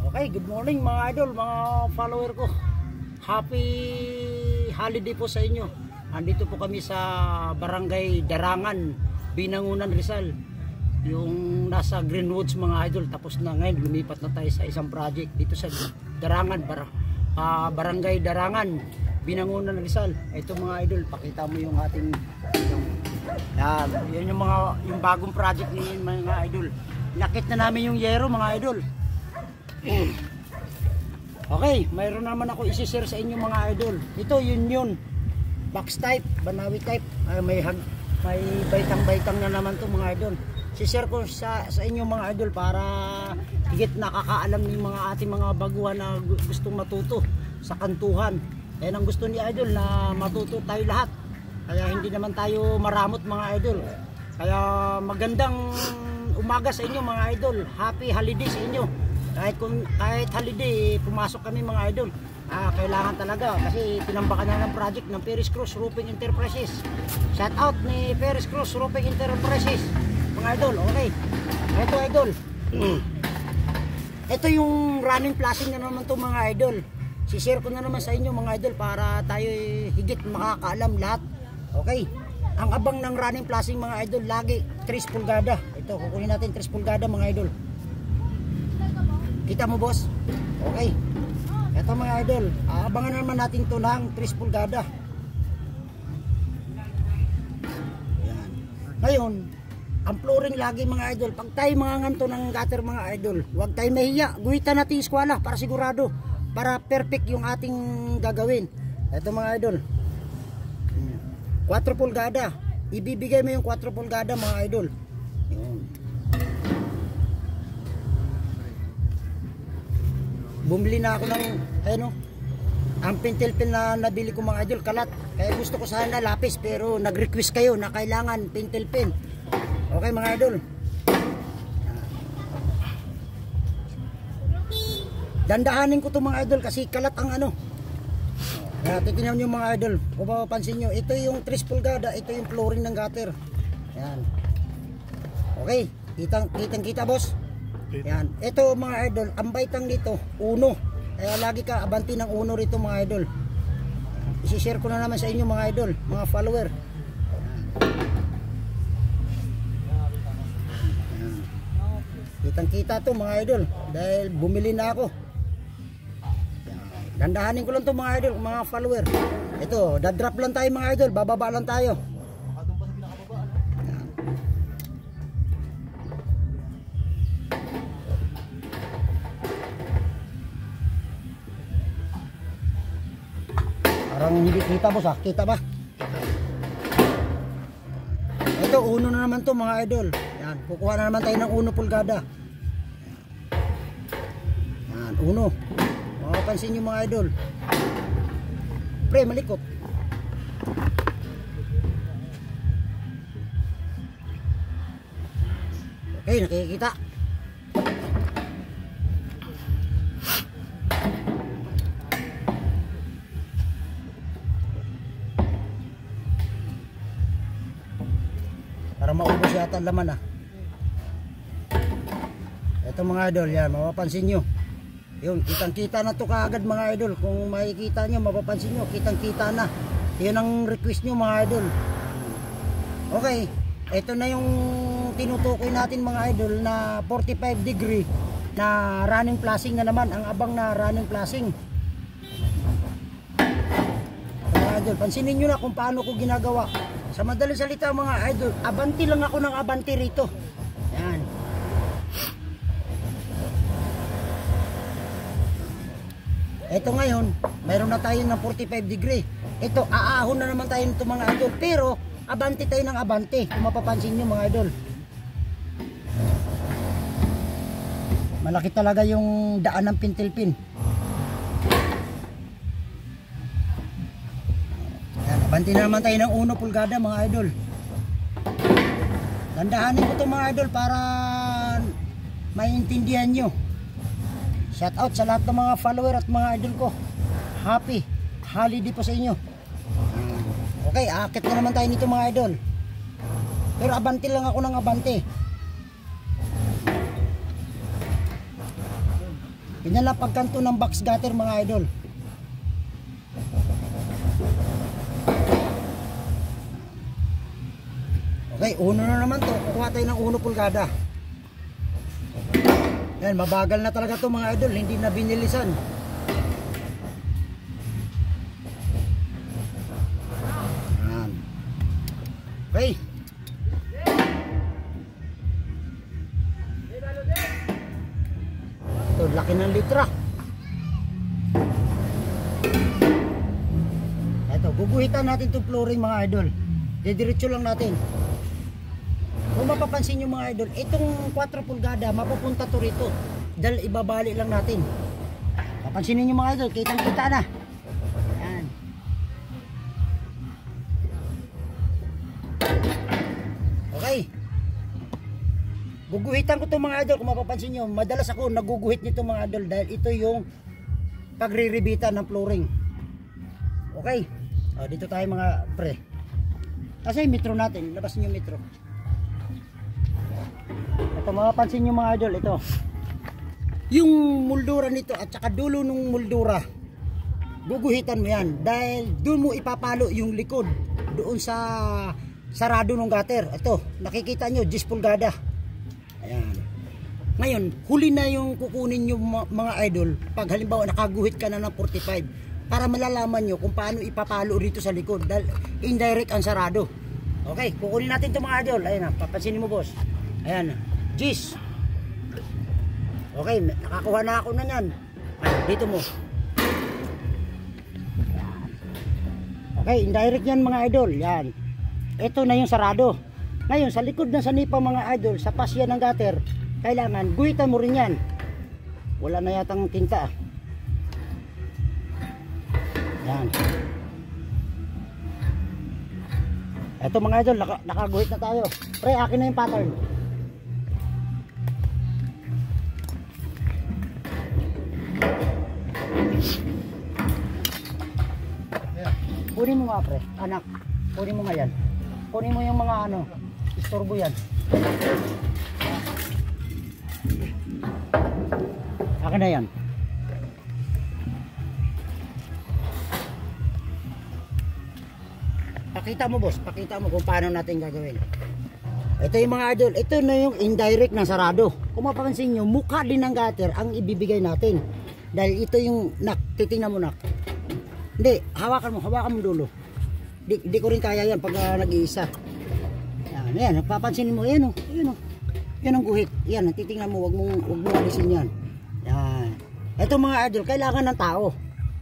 Okay, good morning mga idol, mga follower ko. Happy holiday po sa inyo. Andito po kami sa Barangay Darangan, Binangunan, Rizal. Yung nasa Greenwoods mga idol. Tapos na ngayon, lumipat na tayo sa isang project dito sa Darangan, Barangay Darangan, Binangunan, Rizal. Ito mga idol, pakita mo yung ating yan yung bagong project niyan mga idol. Nakit na namin yung yero mga idol. Okay, mayroon naman ako isi-share sa inyo mga idol. Ito yun box type, Banawi type. May baitang-baitang na naman to mga idol. Si-share ko sa inyo mga idol para higit nakakaalam ng mga ating mga baguhan na gustong matuto sa kantuhan. Yan ang gusto ni idol, na matuto tayo lahat. Kaya hindi naman tayo maramot mga idol. Kaya magandang umaga sa inyo mga idol. Happy holiday sa inyo. Kahit holiday, pumasok kami mga idol. Kailangan talaga kasi tinambakan na ng project ng Ferris Cruz Roofing Enterprises. Shout out ni Ferris Cruz Roofing Enterprises mga idol. Okay, ito idol. Ito yung running flashing na naman to mga idol. Si-share ko na naman sa inyo mga idol para tayo higit makakaalam lahat. Okay, ang abang ng running flashing mga idol lagi 3 pulgada. Ito, kukunin natin 3 pulgada mga idol. Kita mo boss? Okay. Ito mga idol, abangan naman natin ito ng 3 pulgada. Ayan. Ngayon, ang flooring lagi mga idol, pag tayo mga nganto ng gutter mga idol, huwag tayo mahiya, guhitan natin eskwala para sigurado, para perfect yung ating gagawin. Ito mga idol, 4 pulgada, ibibigay mo yung 4 pulgada mga idol. Bumili na ako ng ang pentel pen na nabili ko mga idol, kalat. Kaya gusto ko sana lapis, pero nag-request kayo na kailangan pentel pen. Okay mga idol, dandahanin ko to mga idol kasi kalat ang titignan nyo mga idol. Kung mapapansin nyo, ito yung 3 pulgada, ito yung flooring ng gutter. Yan. Okay, kitang kita boss. Yan, ito mga idol, ang baitang dito, 1. Kaya lagi ka abanti ng 1 rito mga idol. I-share ko na naman sa inyo mga idol, mga follower. Kitang kita to mga idol, dahil bumili na ako. Dandahanin ko lang to mga idol, mga follower. Ito, dadrop lang tayo mga idol, bababa lang tayo. Parang hindi kita boss kita ba? Ito 1 na naman to mga idol. Yan, kukuha na naman tayo ng 1 pulgada. Yan, 1. Mapapansin nyo mga idol. Pre, malikot. Okay, nakikita. Para maubos yata ang laman Ito mga idol, yan, mapapansin nyo. Yun, kitang kita na to kaagad mga idol. Kung makikita nyo, mapapansin nyo, kitang kita na. Yun ang request nyo mga idol. Okay, ito na yung tinutukoy natin mga idol na 45 degree na running flashing na naman. Ang abang na running flashing. Mga idol, pansinin nyo na kung paano ko ginagawa. Sa madaling salita mga idol, abanti lang ako ng abanti rito. Yan. Ito ngayon, mayroon na tayo ng 45 degree. Ito, aahon na naman tayo nito mga idol. Pero, abanti tayo ng abanti. Kung mapapansin nyo mga idol. Malaki talaga yung daan ng pentel pin. Banti na naman tayo ng 1 pulgada mga idol. Dandahanin ko to mga idol para maintindihan nyo. Shout out sa lahat ng mga follower at mga idol ko. Happy holiday po sa inyo. Okay, akit na naman tayo nito mga idol. Pero abanti lang ako ng abanti. Ganyan lang pagkanto ng box gutter mga idol. Okay, uno na naman to. Kukuha tayo ng 1 pulgada. Yan, mabagal na talaga to mga idol. Hindi na binilisan. Yan. Okay. Ito, laki ng litra. Ito, guguhitan natin itong flooring mga idol. Didiretso lang natin. Kung mapapansin nyo mga idol, itong 4 pulgada mapupunta to rito dahil ibabali lang natin. Papansinin nyo mga idol, kitang kita na. Yan. Okay, guguhitan ko to mga idol. Kung mapapansin nyo, madalas ako naguguhit nito mga idol dahil ito yung pagre-rebitan ng flooring. Okay, dito tayo mga pre. Kasi metro natin, labas nyo metro. Ito mapapansin nyo mga idol, ito yung moldura nito at saka dulo ng moldura, guguhitan mo yan dahil doon mo ipapalo yung likod doon sa sarado ng gutter. Ito nakikita nyo 10 pulgada. Ayan. Ngayon huli na yung kukunin nyo mga idol pag halimbawa nakaguhit ka na ng 45 para malalaman nyo kung paano ipapalo rito sa likod dahil indirect ang sarado. Okay, kukunin natin ito mga idol. Ayan na, papansinin mo boss. Ayan, Gis. Okay, nakakuha na ako na yan. Ayan, dito mo. Okay, indirect yan mga idol. Yan. Ito na yung sarado. Ngayon, sa likod ng sanipa mga idol, sa pasya ng gutter, kailangan guhitan mo rin yan. Wala na yatang tinta. Yan. Ito mga idol, nakaguhit na tayo. Pre, akin na yung pattern. Kunin mo nga pre, anak. Kunin mo nga yan. Kunin mo yung mga ano, istorbo yan. Akin na yan. Pakita mo boss, pakita mo kung paano natin gagawin. Ito yung mga idol, ito na yung indirect ng sarado. Kung mapapansin nyo, mukha din ng gutter ang ibibigay natin. Dahil ito yung nak, titingnan mo nak. Hindi, hawakan mo dulo. Di ko rin kaya yan pag nag-iisa. Yan, papansinin mo, yan o, yan o. Yan ang guhit, yan, titingnan mo, wag mong alisin yan. Yan. Ito mga idol, kailangan ng tao.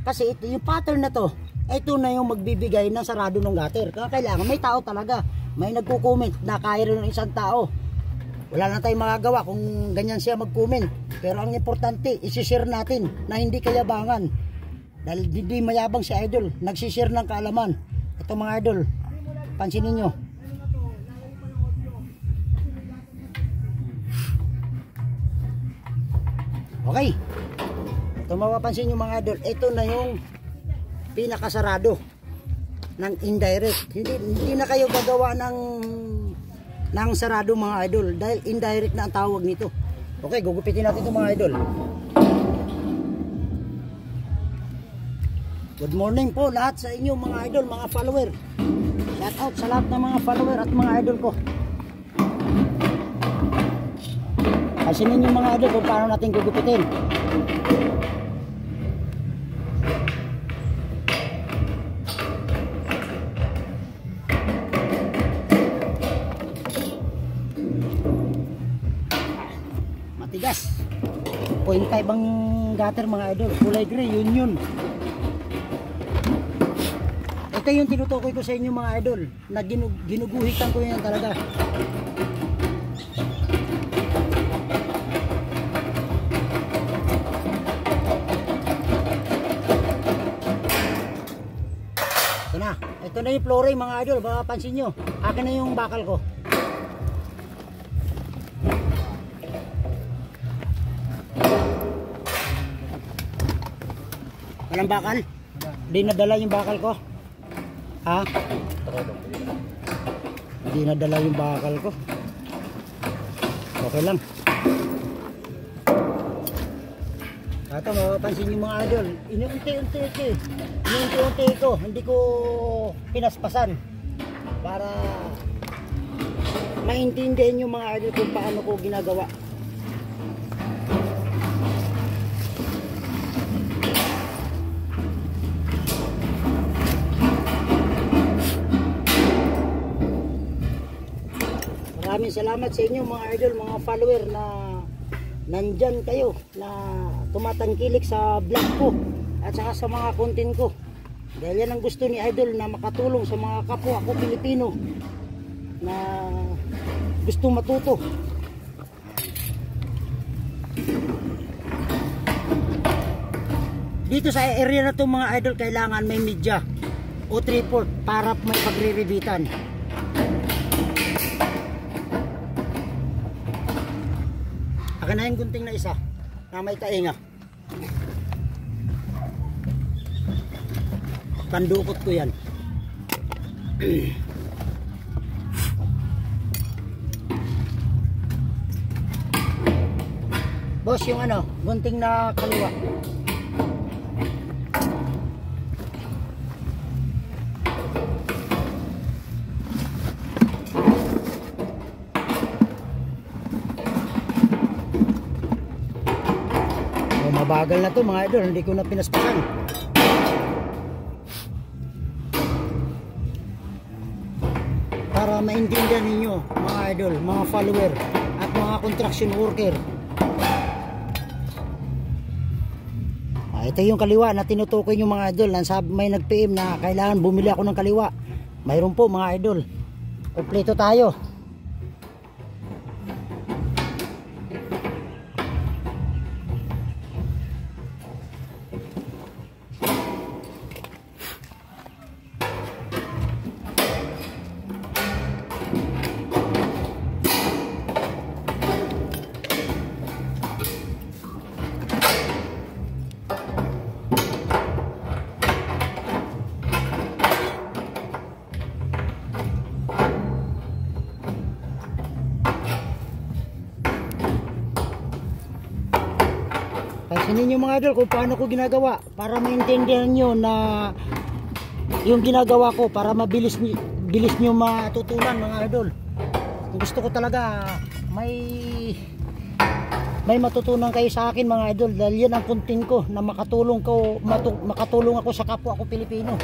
Kasi ito, yung pattern na to, ito na yung magbibigay ng sarado ng gutter. Kaya kailangan may tao talaga. May nagko-comment na kaya rin ng isang tao. Wala na tayong magagawa kung ganyan siya mag-comment. Pero ang importante, isi-share natin na hindi kayabangan. Dahil hindi mayabang si idol, nagsishare ng kaalaman. Ito mga idol, pansinin nyo. Okay. Ito mapapansin nyo mga idol, ito na yung pinakasarado ng indirect. Hindi na kayo gagawa ng sarado mga idol dahil indirect na ang tawag nito. Okay, gugupitin natin ito mga idol. Good morning po lahat sa inyo mga idol, mga follower. Shout out sa lahat ng mga follower at mga idol ko. Asinin nyo mga idol kung paano natin gugupitin. Matigas. 0.5 ang gutter mga idol, kulay gray, yun. Ito yung tinutukoy ko sa inyo mga idol na ginuguhitan ko yan talaga. Ito na yung flooring mga idol, mapapansin nyo. Akin na yung bakal ko. Walang bakal? Hindi nadala yung bakal ko. Ha? Hindi nadala yung bakal ko. Okay lang. Ito, mapapansin niyo mga idol, inuunti-unti ko, hindi ko pinaspasan para maintindihan yung mga idol kung paano ko ginagawa. Maraming salamat sa inyo mga idol, mga follower na nandyan kayo, na tumatangkilik sa vlog ko at saka sa mga content ko. Dahil yan ang gusto ni idol, na makatulong sa mga kapwa ko Pilipino na gusto matuto. Dito sa area na to mga idol, kailangan may media o tripod para may pagre-rebitan. Akin na yung gunting na isa na may tainga. Pandukot ko yan. Boss, yung ano, gunting na kaliwa. Mabagal na to mga idol, hindi ko na pinaspasan. Para maintindihan ninyo mga idol, mga follower at mga construction worker. Ito yung kaliwa na tinutukoy yung mga idol. May nag-PM na kailangan bumili ako ng kaliwa. Mayroon po mga idol. Kompleto tayo. Pansinin nyo mga idol kung paano ko ginagawa para maintindihan nyo na yung ginagawa ko, para bilis nyo matutunan mga idol. Gusto ko talaga may matutunan kayo sa akin mga idol, dahil yan ang content ko, na makatulong ako sa kapwa ko Pilipino.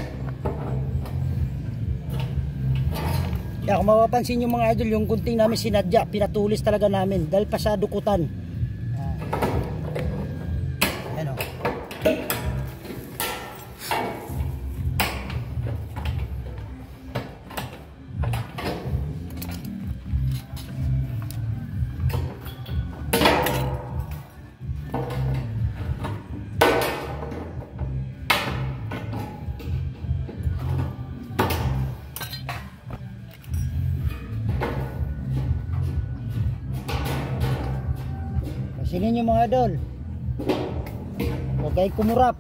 Kaya kung mapapansin nyo mga idol, yung gunting namin sinadya, pinatulis talaga namin dahil pa sa dukutan. Ano? Sinin nyo mga idol, huwag kayo kumurap.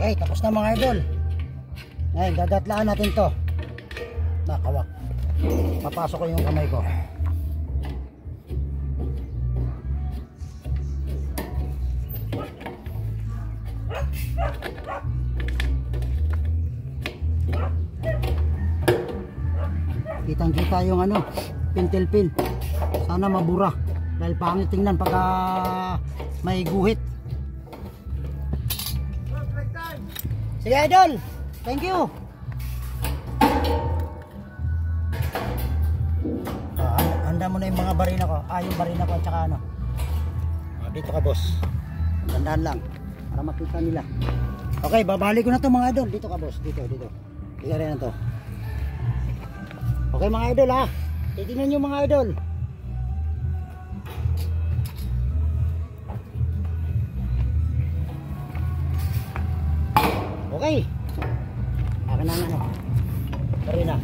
Okay, tapos na mga idol. Ngayon, gagatlaan natin to. Nakawak. Papasok ko yung kamay ko. Kitang-kita yung ano, pintel pin. Sana mabura. Dahil pangit tingnan pagka may guhit. Sige idol. Thank you. Handa mo na yung mga barina ko. Yung barina ko at saka ano. Dito ka boss. Tandaan lang para makita nila. Okay, babalik ko na to mga idol. Dito ka boss. Dito. Dito rin na to. Okay mga idol ha. Titignan nyo mga idol. Okay. Akin na ano. Barina.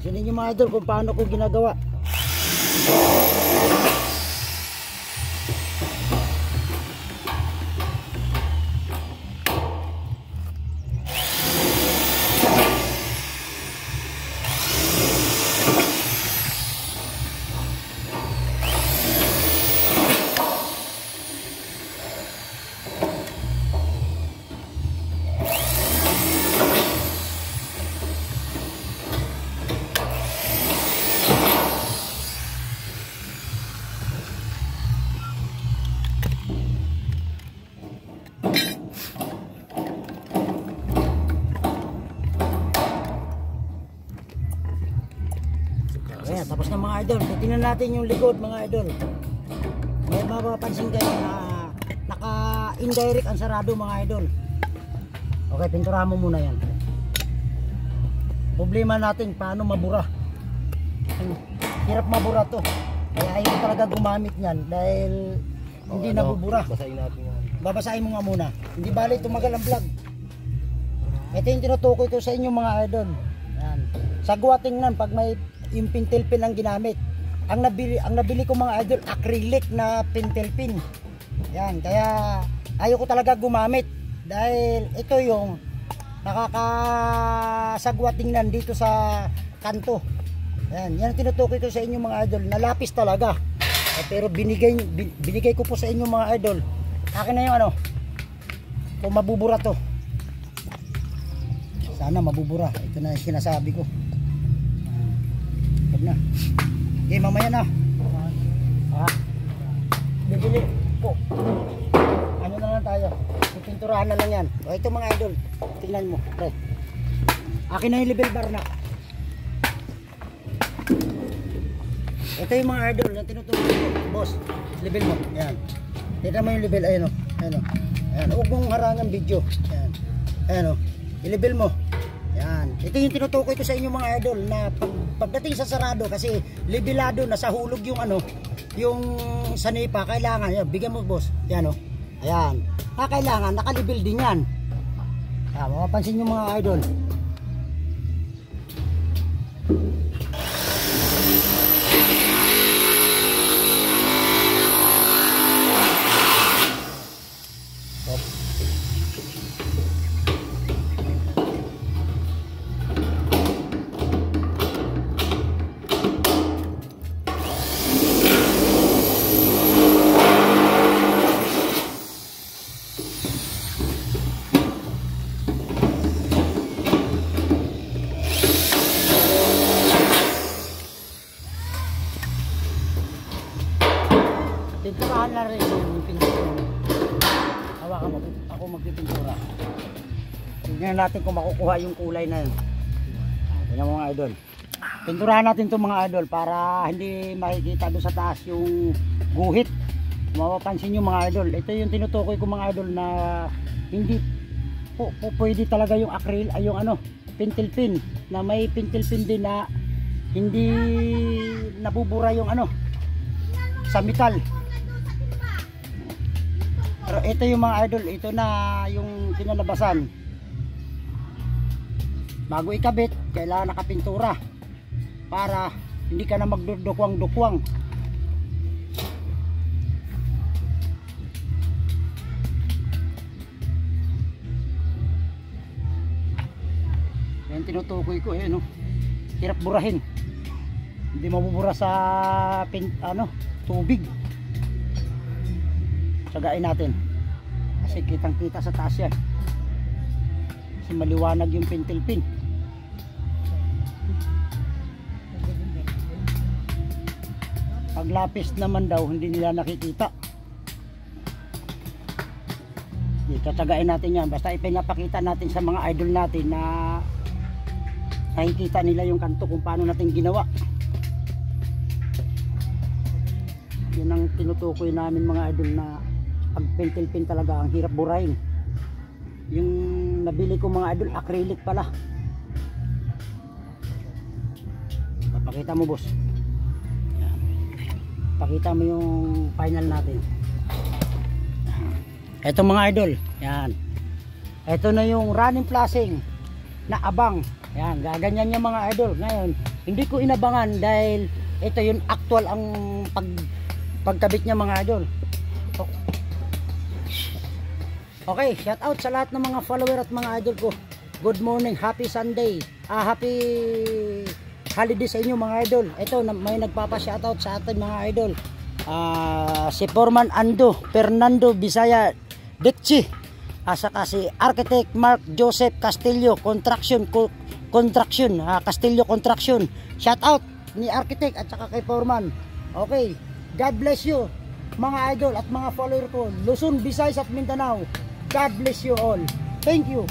Sinin nyo mga idol kung paano ko ginagawa. Ayan, tapos na mga idol. Tingnan natin yung likod mga idol. May mapapansin kayo na naka-indirect ang sarado mga idol. Okay, pinturahan mo muna yan. Problema natin paano mabura. Hirap mabura to. Kaya ayaw talaga gumamit niyan dahil hindi nabubura. Basahin natin yan. Babasahin mo nga muna. Hindi bali tumagal ang vlog. Ito yung tinutukoy ko sa inyo mga idol. Yan. Sagwa tingnan pag may yung pintel pin ang ginamit. Ang nabili ko mga idol, acrylic na pintel pin. Yan, kaya ayaw ko talaga gumamit dahil ito yung nakakasagwa tingnan dito sa kanto. Yan, yan ang tinutukoy ko sa inyo mga idol, nalapis talaga. Pero binigay ko po sa inyo mga idol. Akin na yung ano, kung mabubura to. Sana mabubura. Ito na yung sinasabi ko. Huwag na. Okay, mamaya na. Bibili po. Ano na lang tayo. Pinturahan na lang yan. O ito mga idol. Tingnan mo. Pre. Akin na yung level bar na. Ito yung mga idol na tinutulog ko. Boss, level mo. Yan. Tignan mo yung level. Ayan o. Ayan o. Ayan. Huwag mong harangan video. Ayan. Ayan o. I-level mo. Yan. Ito yung tinutukoy ko sa inyo mga idol na pagdating sa sarado kasi levelado na sa hulog yung ano, yung sanipa, kailangan yan, bigyan mo boss. Yan o. Ayan. Kailangan naka-level din yan. Ayan, mapapansin nyo mga idol. Pinturahan na rin yung pintura. Hawakan mo, ako magpipintura. Tignan natin kung makukuha yung kulay na yun. Tignan mo mga idol. Pinturahan natin itong mga idol para hindi makikita doon sa taas yung guhit. Mapapansin nyo mga idol. Ito yung tinutukoy ko mga idol na hindi po pwede talaga yung acryl, ay yung ano, pintel pin. Na may pintel pin din na hindi nabubura yung ano, sa metal. ito yung mga idol, ito na yung kinalabasan. Bago ikabit, kailangan nakapintura para hindi ka na magdudukwang-dukwang. Yan tinutukoy ko no. Hirap burahin. Hindi mabubura sa tubig. Sagain natin. Kasi kitang-kita sa taas yan. Kasi maliwanag yung pintil-pin. Pag lapis naman daw, hindi nila nakikita. Tatagain natin yan. Basta ipinapakita natin sa mga idol natin na nakikita nila yung kanto kung paano natin ginawa. Yun ang tinutukoy namin mga idol, na pag pintil-pin talaga ang hirap burahin. Yung nabili ko mga idol, acrylic pala. Papakita mo boss. Yan. Pakita mo yung final natin. Ito mga idol, yan. Ito na yung running flashing na abang. Yan, gaganyan yung mga idol. Ngayon, hindi ko inabangan dahil ito yung actual ang pagkabit niya mga idol. Okay, shout out sa lahat ng mga follower at mga idol ko. Good morning, happy Sunday. Happy holiday sa inyo mga idol. Ito, may nagpapa-shout out sa atin mga idol. Si Foreman Ando, Fernando Bisaya Dekchi, saka si Architect Mark Joseph Castillo Construction, Castillo Construction. Shout out ni Architect at saka kay Foreman. Okay, God bless you mga idol at mga follower ko, Luzon, Visayas at Mindanao. God bless you all. Thank you.